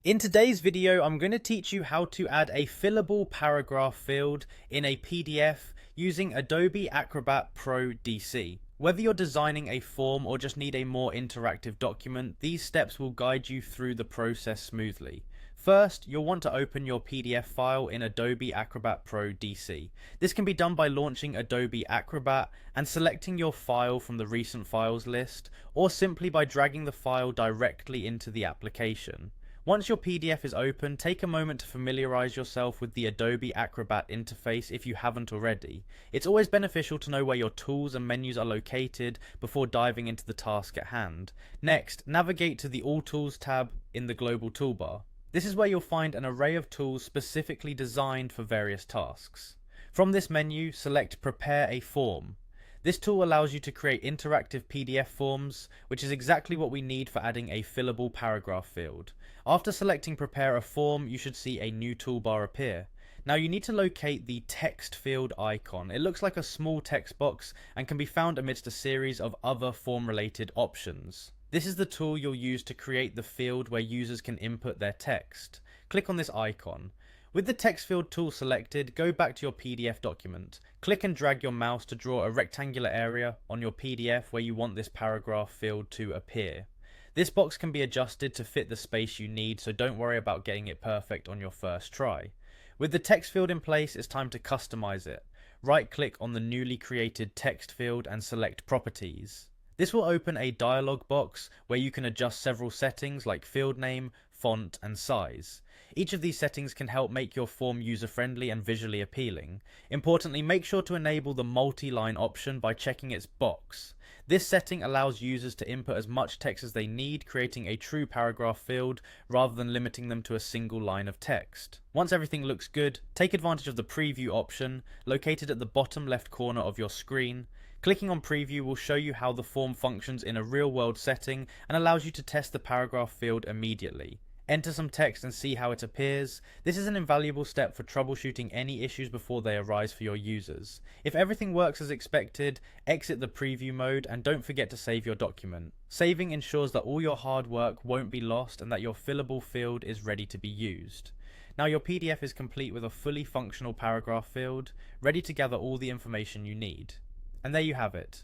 In today's video, I'm going to teach you how to add a fillable paragraph field in a PDF using Adobe Acrobat Pro DC. Whether you're designing a form or just need a more interactive document, these steps will guide you through the process smoothly. First, you'll want to open your PDF file in Adobe Acrobat Pro DC. This can be done by launching Adobe Acrobat and selecting your file from the recent files list, or simply by dragging the file directly into the application. Once your PDF is open, take a moment to familiarize yourself with the Adobe Acrobat interface if you haven't already. It's always beneficial to know where your tools and menus are located before diving into the task at hand. Next, navigate to the All Tools tab in the global toolbar. This is where you'll find an array of tools specifically designed for various tasks. From this menu, select Prepare a Form. This tool allows you to create interactive PDF forms, which is exactly what we need for adding a fillable paragraph field. After selecting Prepare a Form, you should see a new toolbar appear. Now you need to locate the text field icon. It looks like a small text box and can be found amidst a series of other form-related options. This is the tool you'll use to create the field where users can input their text. Click on this icon. With the text field tool selected, go back to your PDF document. Click and drag your mouse to draw a rectangular area on your PDF where you want this paragraph field to appear. This box can be adjusted to fit the space you need, so don't worry about getting it perfect on your first try. With the text field in place, it's time to customize it. Right-click on the newly created text field and select Properties. This will open a dialog box where you can adjust several settings like field name, font, and size. Each of these settings can help make your form user-friendly and visually appealing. Importantly, make sure to enable the multi-line option by checking its box. This setting allows users to input as much text as they need, creating a true paragraph field rather than limiting them to a single line of text. Once everything looks good, take advantage of the preview option located at the bottom left corner of your screen. Clicking on preview will show you how the form functions in a real-world setting and allows you to test the paragraph field immediately. Enter some text and see how it appears. This is an invaluable step for troubleshooting any issues before they arise for your users. If everything works as expected, exit the preview mode and don't forget to save your document. Saving ensures that all your hard work won't be lost and that your fillable field is ready to be used. Now your PDF is complete with a fully functional paragraph field, ready to gather all the information you need. And there you have it.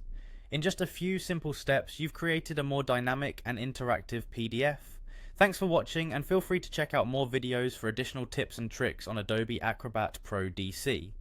In just a few simple steps, you've created a more dynamic and interactive PDF. Thanks for watching, and feel free to check out more videos for additional tips and tricks on Adobe Acrobat Pro DC.